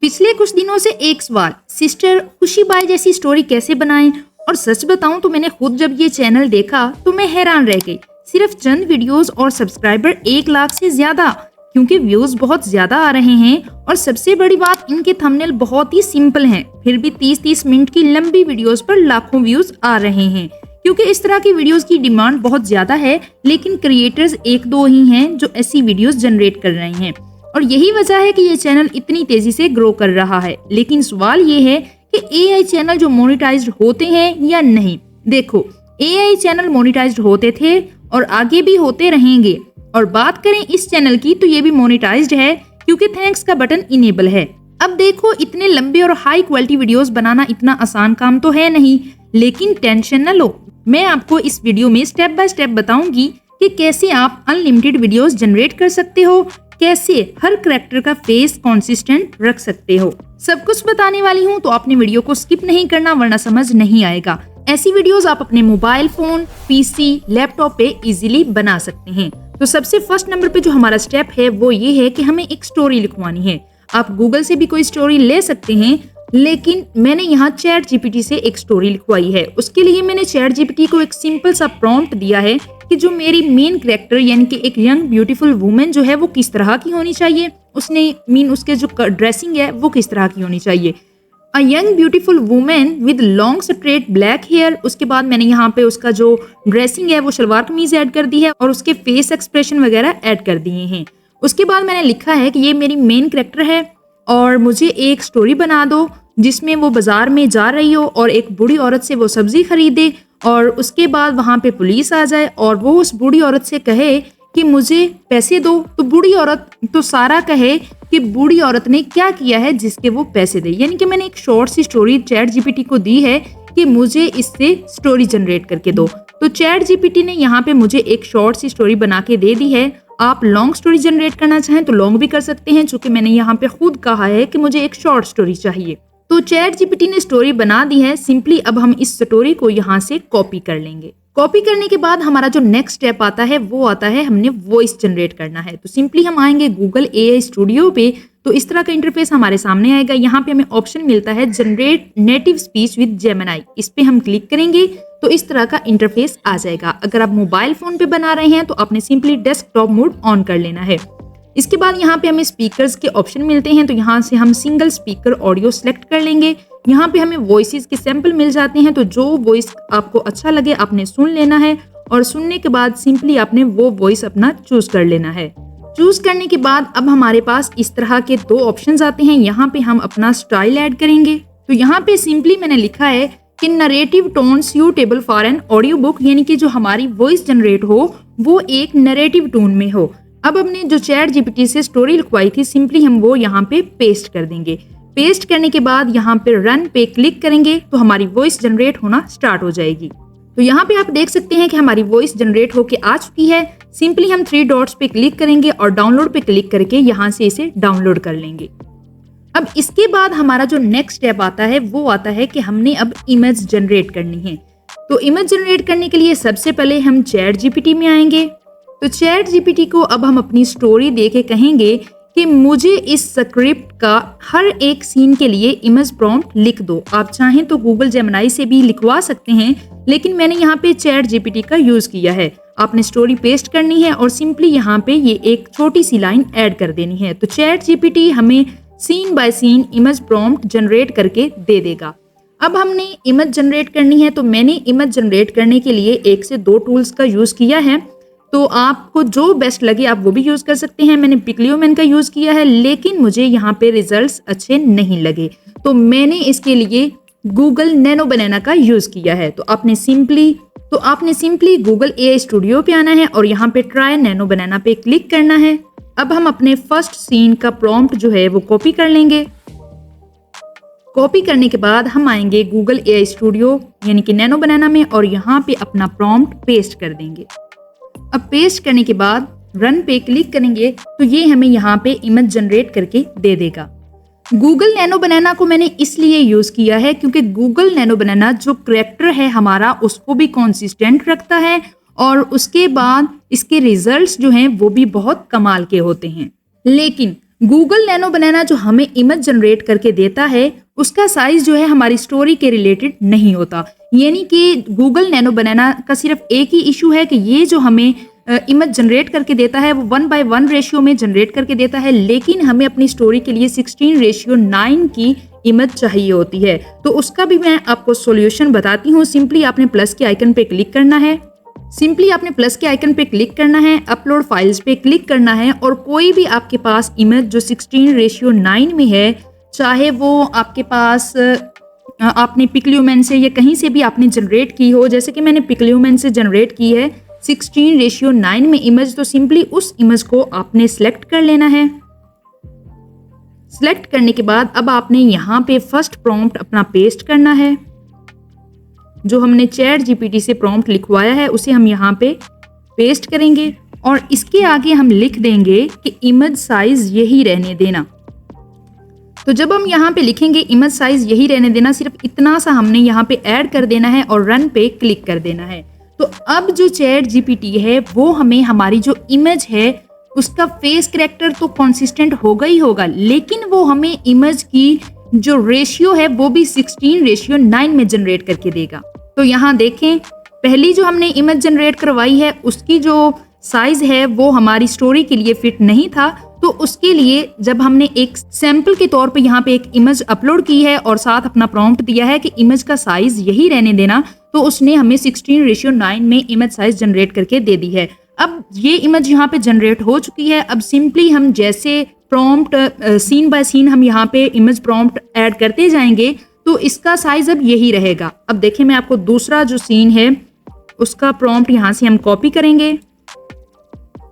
पिछले कुछ दिनों से एक सवाल, सिस्टर खुशी बाई जैसी स्टोरी कैसे बनाएं? और सच बताऊं तो मैंने खुद जब ये चैनल देखा तो मैं हैरान रह गई। सिर्फ चंद वीडियोस और सब्सक्राइबर 1 लाख से ज्यादा, क्योंकि व्यूज बहुत ज्यादा आ रहे हैं। और सबसे बड़ी बात, इनके थंबनेल बहुत ही सिंपल हैं, फिर भी 30-30 मिनट की लंबी वीडियोस पर लाखों व्यूज आ रहे हैं। क्योंकि इस तरह की वीडियोस की डिमांड बहुत ज्यादा है, लेकिन क्रिएटर्स 1-2 ही हैं जो ऐसी वीडियोस जनरेट कर रहे हैं। और यही वजह है कि ये चैनल इतनी तेजी से ग्रो कर रहा है। लेकिन सवाल ये है कि एआई चैनल जो मोनेटाइज्ड होते हैं या नहीं। देखो, एआई चैनल मोनेटाइज्ड होते थे और आगे भी होते रहेंगे। और बात करें इस चैनल की तो ये भी मोनेटाइज्ड है, क्योंकि थैंक्स का बटन इनेबल है। अब देखो, इतने लंबे और हाई क्वालिटी वीडियोस बनाना इतना आसान काम तो है नहीं, लेकिन टेंशन न लो, मैं आपको इस वीडियो में स्टेप बाय स्टेप बताऊंगी कि कैसे आप अनलिमिटेड वीडियोस जनरेट कर सकते हो, कैसे हर कैरेक्टर का फेस कंसिस्टेंट रख सकते हो। सब कुछ बताने वाली हूँ, तो आपने वीडियो को स्किप नहीं करना, वरना समझ नहीं आएगा। ऐसी वीडियोस आप अपने मोबाइल फोन, पीसी, लैपटॉप पे इजीली बना सकते हैं। तो सबसे फर्स्ट नंबर पे जो हमारा स्टेप है वो ये है कि हमें एक स्टोरी लिखवानी है। आप गूगल से भी कोई स्टोरी ले सकते हैं, लेकिन मैंने यहाँ चैट जीपीटी से एक स्टोरी लिखवाई है। उसके लिए मैंने चैट जीपीटी को एक सिंपल सा प्रॉम्प्ट दिया है कि जो मेरी मेन कैरेक्टर यानी कि एक यंग ब्यूटीफुल वुमेन जो है वो किस तरह की होनी चाहिए, उसके जो ड्रेसिंग है वो किस तरह की होनी चाहिए। A young beautiful women with long straight black hair. उसके बाद मैंने यहाँ पे उसका जो ड्रेसिंग है वो शलवार कमीज ऐड कर दी है और उसके फेस एक्सप्रेशन वगैरह ऐड कर दिए हैं। उसके बाद मैंने लिखा है कि ये मेरी मेन कैरेक्टर है और मुझे एक स्टोरी बना दो जिसमें वो बाजार में जा रही हो और एक बूढ़ी औरत से वो सब्जी खरीदे, और उसके बाद वहां पे पुलिस आ जाए और वो उस बूढ़ी औरत से कहे कि मुझे पैसे दो। तो बूढ़ी औरत तो सारा कहे कि बूढ़ी औरत ने क्या किया है जिसके वो पैसे दे। यानी कि मैंने एक शॉर्ट सी स्टोरी चैट जीपीटी को दी है कि मुझे इससे स्टोरी जनरेट करके दो। तो चैट जीपीटी ने यहाँ पे मुझे एक शॉर्ट सी स्टोरी बना के दे दी है। आप लॉन्ग स्टोरी जनरेट करना चाहें तो लॉन्ग भी कर सकते हैं, चूंकि मैंने यहाँ पे खुद कहा है कि मुझे एक शॉर्ट स्टोरी चाहिए। तो चैट जीपीटी ने स्टोरी बना दी है। सिंपली अब हम इस स्टोरी को यहाँ से कॉपी कर लेंगे। कॉपी करने के बाद हमारा जो नेक्स्ट स्टेप आता है वो आता है हमने वॉइस जनरेट करना है। तो सिंपली हम आएंगे गूगल एआई स्टूडियो पे, तो इस तरह का इंटरफेस हमारे सामने आएगा। यहाँ पे हमें ऑप्शन मिलता है generate native speech with Gemini. इस पे हम क्लिक करेंगे तो इस तरह का इंटरफेस आ जाएगा। अगर आप मोबाइल फोन पे बना रहे हैं तो आपने सिंपली डेस्कटॉप मोड ऑन कर लेना है। इसके बाद यहाँ पे हमें स्पीकर्स के ऑप्शन मिलते हैं, तो यहाँ से हम सिंगल स्पीकर ऑडियो सेलेक्ट कर लेंगे। यहाँ पे हमें वॉइसेस के सैंपल मिल जाते हैं, तो जो वॉइस आपको अच्छा लगे आपने सुन लेना है और सुनने के बाद सिंपली आपने वो वॉइस अपना चूज कर लेना है। चूज करने के बाद अब हमारे पास इस तरह के 2 ऑप्शंस आते हैं। यहाँ पे हम अपना स्टाइल ऐड करेंगे। तो यहाँ पे सिंपली मैंने लिखा है कि narrative tone suitable for an audio book, यानी कि जो हमारी वॉइस जनरेट हो वो एक नरेटिव टोन में हो। अब हमने जो चैट जीपीटी से स्टोरी लिखवाई थी सिंपली हम वो यहाँ पे पेस्ट कर देंगे। पेस्ट करने के बाद यहाँ पे रन पे क्लिक करेंगे तो हमारी वॉइस जनरेट होना स्टार्ट हो जाएगी। तो यहाँ पे आप देख सकते हैं कि हमारी वॉइस जनरेट होके आ चुकी है। सिंपली हम 3 डॉट्स पे क्लिक करेंगे और डाउनलोड पे क्लिक करके यहाँ से इसे डाउनलोड कर लेंगे। अब इसके बाद हमारा जो नेक्स्ट स्टेप आता है वो आता है कि हमने अब इमेज जनरेट करनी है। तो इमेज जनरेट करने के लिए सबसे पहले हम चैट जीपीटी में आएंगे। तो चैट जीपीटी को अब हम अपनी स्टोरी देके कहेंगे कि मुझे इस स्क्रिप्ट का हर एक सीन के लिए इमेज प्रॉम्प्ट लिख दो। आप चाहें तो गूगल जेमिनी से भी लिखवा सकते हैं, लेकिन मैंने यहाँ पे चैट जीपीटी का यूज किया है। आपने स्टोरी पेस्ट करनी है और सिंपली यहाँ पे ये एक छोटी सी लाइन ऐड कर देनी है। तो चैट जीपीटी हमें scene by scene image prompt generate करके दे देगा। अब हमने इमेज जनरेट करनी है, तो मैंने इमेज जनरेट करने के लिए 1 से 2 टूल्स का यूज किया है। तो आपको जो बेस्ट लगे आप वो भी यूज कर सकते हैं। मैंने पिक्लियोमैन का यूज किया है, लेकिन मुझे यहाँ पे रिजल्ट्स अच्छे नहीं लगे, तो मैंने इसके लिए गूगल नैनो बनाना का यूज किया है। तो आपने सिंपली गूगल एआई स्टूडियो पे आना है और यहाँ पे ट्राई नैनो बनाना पे क्लिक करना है। अब हम अपने फर्स्ट सीन का प्रॉम्प्ट जो है वो कॉपी कर लेंगे। कॉपी करने के बाद हम आएंगे गूगल एआई स्टूडियो यानी कि नैनो बनाना में और यहाँ पे अपना प्रॉम्प्ट पेस्ट कर देंगे। अब पेस्ट करने के बाद रन पे क्लिक करेंगे तो ये हमें यहाँ पे इमेज जनरेट करके दे देगा। गूगल नैनो बनाना को मैंने इसलिए यूज किया है क्योंकि गूगल नैनो बनाना जो कैरेक्टर है हमारा उसको भी कंसिस्टेंट रखता है और उसके बाद इसके रिजल्ट्स जो हैं वो भी बहुत कमाल के होते हैं। लेकिन गूगल नैनो बनाना जो हमें इमेज जनरेट करके देता है उसका साइज जो है हमारी स्टोरी के रिलेटेड नहीं होता। यानी कि गूगल नैनो बनाना का सिर्फ एक ही इशू है कि ये जो हमें इमेज जनरेट करके देता है वो 1:1 रेशियो में जनरेट करके देता है, लेकिन हमें अपनी स्टोरी के लिए 16:9 की इमेज चाहिए होती है। तो उसका भी मैं आपको सॉल्यूशन बताती हूँ। सिंपली आपने प्लस के आइकन पे क्लिक करना है, अपलोड फाइल्स पे क्लिक करना है और कोई भी आपके पास इमेज जो 16:9 में है, चाहे वो आपके पास आपने पिक्लुमेन से या कहीं से भी आपने जनरेट की हो, जैसे कि मैंने पिक्लुमेन से जनरेट की है 16:9 में इमेज, तो सिंपली उस इमेज को आपने सिलेक्ट कर लेना है। सिलेक्ट करने के बाद अब आपने यहाँ पे फर्स्ट प्रॉम्प्ट अपना पेस्ट करना है। जो हमने चैट जीपीटी से प्रॉम्प्ट लिखवाया है उसे हम यहाँ पे पेस्ट करेंगे और इसके आगे हम लिख देंगे कि इमेज साइज यही रहने देना। तो जब हम यहाँ पे लिखेंगे इमेज साइज यही रहने देना, सिर्फ इतना सा हमने यहाँ पे ऐड कर देना है और रन पे क्लिक कर देना है। तो अब जो चैट जीपीटी है वो हमें हमारी जो इमेज है उसका फेस कैरेक्टर तो कंसिस्टेंट होगा ही होगा, लेकिन वो हमें इमेज की जो रेशियो है वो भी 16:9 में जनरेट करके देगा। तो यहाँ देखें, पहली जो हमने इमेज जनरेट करवाई है उसकी जो साइज है वो हमारी स्टोरी के लिए फिट नहीं था, तो उसके लिए जब हमने एक सैंपल के तौर पे यहाँ पे एक इमेज अपलोड की है और साथ अपना प्रॉम्प्ट दिया है कि इमेज का साइज यही रहने देना, तो उसने हमें 16:9 में इमेज साइज जनरेट करके दे दी है। अब ये इमेज यहाँ पे जनरेट हो चुकी है। अब सिंपली हम जैसे प्रॉम्प्ट सीन बाय सीन हम यहाँ पे इमेज प्रॉम्प्ट ऐड करते जाएंगे तो इसका साइज अब यही रहेगा। अब देखिए, मैं आपको दूसरा जो सीन है उसका प्रॉम्प्ट यहाँ से हम कॉपी करेंगे।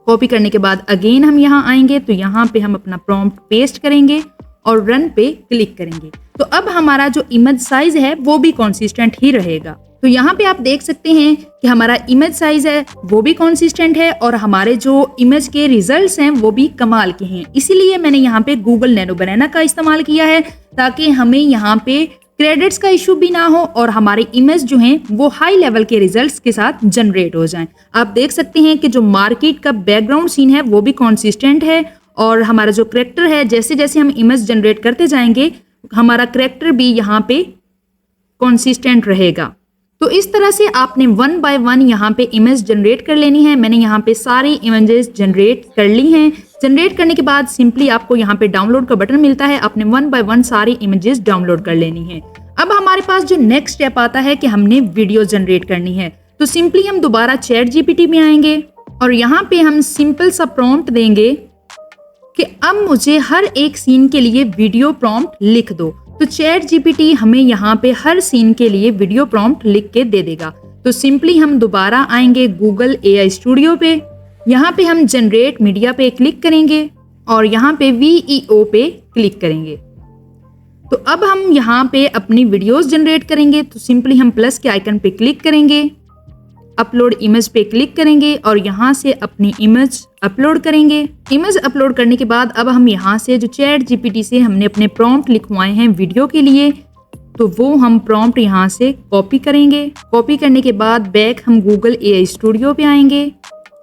कॉपी करने के बाद अगेन हम यहाँ आएंगे तो यहाँ पे हम अपना प्रॉम्प्ट पेस्ट करेंगे और रन पे क्लिक करेंगे। तो अब हमारा जो इमेज साइज है वो भी कंसिस्टेंट ही रहेगा। तो यहाँ पे आप देख सकते हैं कि हमारा इमेज साइज है वो भी कंसिस्टेंट है और हमारे जो इमेज के रिजल्ट्स हैं वो भी कमाल के हैं। इसीलिए मैंने यहाँ पे गूगल नैनो बनाना का इस्तेमाल किया है ताकि हमें यहाँ पे क्रेडिट्स का इशू भी ना हो और हमारे इमेज जो हैं वो हाई लेवल के रिजल्ट्स के साथ जनरेट हो जाएं। आप देख सकते हैं कि जो मार्केट का बैकग्राउंड सीन है वो भी कंसिस्टेंट है और हमारा जो कैरेक्टर है, जैसे जैसे हम इमेज जनरेट करते जाएंगे हमारा कैरेक्टर भी यहाँ पे कंसिस्टेंट रहेगा। तो इस तरह से आपने 1:1 यहाँ पे इमेज जनरेट कर लेनी है। मैंने यहाँ पे सारी इमेजेस जनरेट कर ली हैं। जनरेट करने के बाद सिंपली आपको यहाँ पे डाउनलोड का बटन मिलता है, आपने 1:1 सारी इमेजेस डाउनलोड कर लेनी है। अब हमारे पास जो नेक्स्ट स्टेप आता है कि हमने वीडियो जनरेट करनी है, तो सिंपली हम दोबारा चैट जीपीटी में आएंगे और यहाँ पे हम सिंपल सा प्रॉम्प्ट देंगे कि अब मुझे हर एक सीन के लिए वीडियो प्रॉम्प्ट लिख दो। तो चैट जीपीटी हमें यहाँ पे हर सीन के लिए वीडियो प्रॉम्प्ट लिख के दे देगा। तो सिंपली हम दोबारा आएंगे गूगल AI स्टूडियो पे, यहाँ पे हम जनरेट मीडिया पे क्लिक करेंगे और यहाँ पे VEO पे क्लिक करेंगे। तो अब हम यहाँ पे अपनी वीडियोस जनरेट करेंगे। तो सिंपली हम प्लस के आइकन पे क्लिक करेंगे, अपलोड इमेज पे क्लिक करेंगे और यहाँ से अपनी इमेज अपलोड करेंगे। इमेज अपलोड करने के बाद अब हम यहाँ से जो चैट जीपीटी से हमने अपने प्रॉम्प्ट लिखवाए हैं वीडियो के लिए, तो वो हम प्रॉम्प्ट यहाँ से कॉपी करेंगे। कॉपी करने के बाद बैक हम गूगल AI स्टूडियो पे आएंगे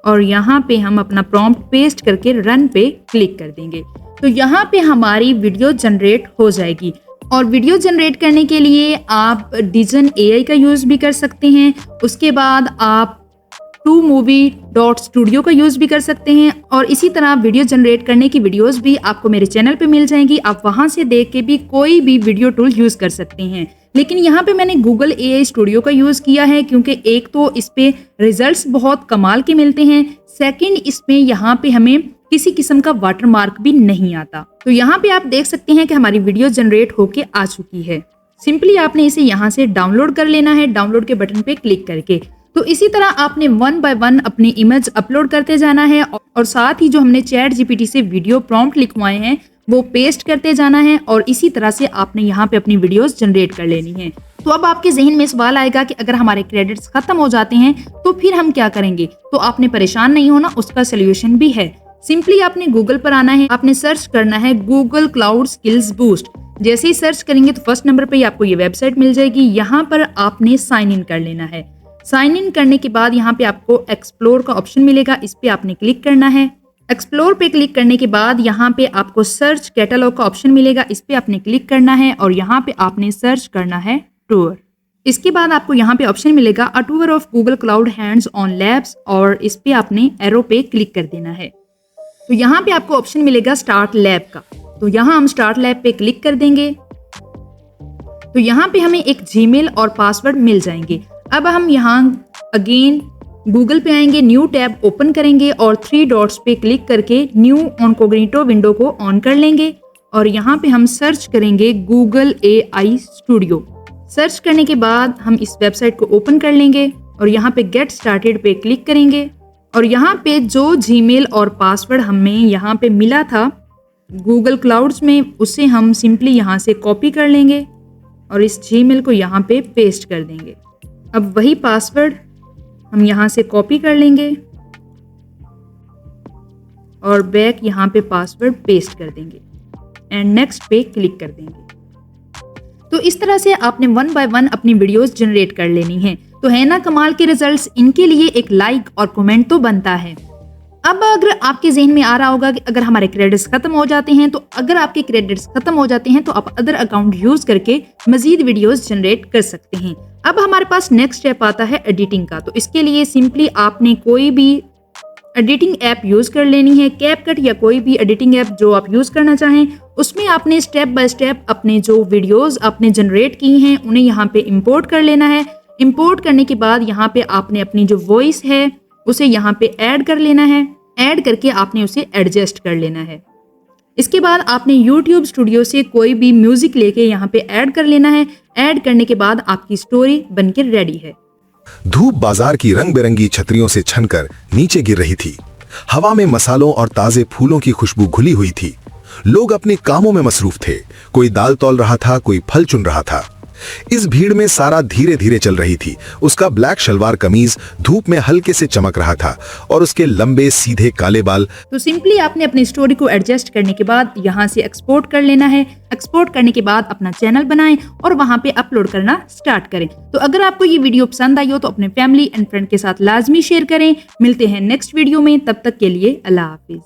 और यहाँ पे हम अपना प्रॉम्प्ट पेस्ट करके रन पे क्लिक कर देंगे। तो यहाँ पे हमारी वीडियो जनरेट हो जाएगी। और वीडियो जनरेट करने के लिए आप डिजन AI का यूज़ भी कर सकते हैं। उसके बाद आप TwoMovie.studio का यूज़ भी कर सकते हैं और इसी तरह वीडियो जनरेट करने की वीडियोस भी आपको मेरे चैनल पे मिल जाएंगी। आप वहां से देख के भी कोई भी वीडियो टूल यूज़ कर सकते हैं। लेकिन यहाँ पे मैंने गूगल AI स्टूडियो का यूज़ किया है क्योंकि एक तो इस पे रिजल्ट्स बहुत कमाल के मिलते हैं, सेकंड इसमें यहाँ पे हमें किसी किस्म का वाटरमार्क भी नहीं आता। तो यहाँ पे आप देख सकते हैं कि हमारी वीडियो जनरेट होके आ चुकी है। सिंपली आपने इसे यहाँ से डाउनलोड कर लेना है, डाउनलोड के बटन पे क्लिक करके। तो इसी तरह आपने 1:1 अपनी इमेज अपलोड करते जाना है और साथ ही जो हमने चैट जीपीटी से वीडियो प्रॉम्प्ट लिखवाए हैं वो पेस्ट करते जाना है और इसी तरह से आपने यहाँ पे अपनी वीडियोस जनरेट कर लेनी है। तो अब आपके जहन में सवाल आएगा कि अगर हमारे क्रेडिट्स खत्म हो जाते हैं तो फिर हम क्या करेंगे? तो आपने परेशान नहीं होना, उसका सोल्यूशन भी है। सिंपली आपने गूगल पर आना है, आपने सर्च करना है गूगल क्लाउड स्किल्स बूस्ट। जैसे ही सर्च करेंगे तो फर्स्ट नंबर पे आपको ये वेबसाइट मिल जाएगी। यहाँ पर आपने साइन इन कर लेना है। साइन इन करने के बाद यहाँ पे आपको एक्सप्लोर का ऑप्शन मिलेगा, इस पे आपने क्लिक करना है। एक्सप्लोर पे क्लिक करने के बाद यहाँ पे आपको सर्च कैटलॉग का ऑप्शन मिलेगा, इस पे आपने क्लिक करना है और यहाँ पे आपने सर्च करना है टूर। इसके बाद आपको यहाँ पे ऑप्शन मिलेगा a tour of Google cloud hands on labs और इस पे आपने एरो पे क्लिक कर देना है। तो यहाँ पे आपको ऑप्शन मिलेगा स्टार्ट लैब का, तो यहाँ हम स्टार्ट लैब पे क्लिक कर देंगे। तो यहाँ पे हमें एक जीमेल और पासवर्ड मिल जाएंगे। अब हम यहाँ अगेन गूगल पे आएंगे, न्यू टैब ओपन करेंगे और 3 डॉट्स पे क्लिक करके न्यू इनकॉग्निटो विंडो को ऑन कर लेंगे और यहाँ पे हम सर्च करेंगे गूगल AI स्टूडियो। सर्च करने के बाद हम इस वेबसाइट को ओपन कर लेंगे और यहाँ पे गेट स्टार्टेड पे क्लिक करेंगे और यहाँ पे जो जीमेल और पासवर्ड हमें यहाँ पे मिला था गूगल क्लाउड्स में, उसे हम सिंपली यहाँ से कॉपी कर लेंगे और इस जीमेल को यहाँ पे पेस्ट कर देंगे। अब वही पासवर्ड हम यहाँ से कॉपी कर लेंगे और बैक यहाँ पे पासवर्ड पेस्ट कर देंगे एंड नेक्स्ट पे क्लिक कर देंगे। तो इस तरह से आपने 1 बाय 1 अपनी वीडियोस जनरेट कर लेनी है। तो है ना कमाल के रिजल्ट्स, इनके लिए एक लाइक और कमेंट तो बनता है। अब अगर आपके जहन में आ रहा होगा कि अगर हमारे क्रेडिट्स खत्म हो जाते हैं, तो अगर आपके क्रेडिट्स खत्म हो जाते हैं तो आप अदर अकाउंट यूज करके मजीद वीडियोस जनरेट कर सकते हैं। अब हमारे पास नेक्स्ट स्टेप आता है एडिटिंग का। तो इसके लिए सिंपली आपने कोई भी एडिटिंग ऐप यूज कर लेनी है, कैपकट या कोई भी एडिटिंग ऐप जो आप यूज करना चाहें। उसमें आपने स्टेप बाय स्टेप अपने जो वीडियोस आपने जनरेट की हैं उन्हें यहाँ पे इंपोर्ट कर लेना है। इंपोर्ट करने के बाद यहाँ पे आपने अपनी जो वॉइस है उसे यहाँ पे ऐड कर लेना है। ऐड करके आपने उसे एडजस्ट कर लेना है। इसके बाद आपने YouTube स्टूडियो से कोई भी म्यूजिक लेके यहाँ पे ऐड कर लेना है। ऐड करने के बाद आपकी स्टोरी बनकर रेडी है। धूप बाजार की रंग बिरंगी छतरियों से छनकर नीचे गिर रही थी। हवा में मसालों और ताजे फूलों की खुशबू घुली हुई थी। लोग अपने कामों में मसरूफ थे, कोई दाल तौल रहा था, कोई फल चुन रहा था। इस भीड़ में सारा धीरे धीरे चल रही थी। उसका ब्लैक शलवार कमीज धूप में हल्के से चमक रहा था और उसके लंबे सीधे काले बाल। तो सिंपली आपने अपनी स्टोरी को एडजस्ट करने के बाद यहाँ से एक्सपोर्ट कर लेना है। एक्सपोर्ट करने के बाद अपना चैनल बनाएं और वहां पे अपलोड करना स्टार्ट करें। तो अगर आपको ये वीडियो पसंद आई हो तो अपने फैमिली एंड फ्रेंड के साथ लाजमी शेयर करें। मिलते हैं नेक्स्ट वीडियो में, तब तक के लिए अल्लाह हाफिज।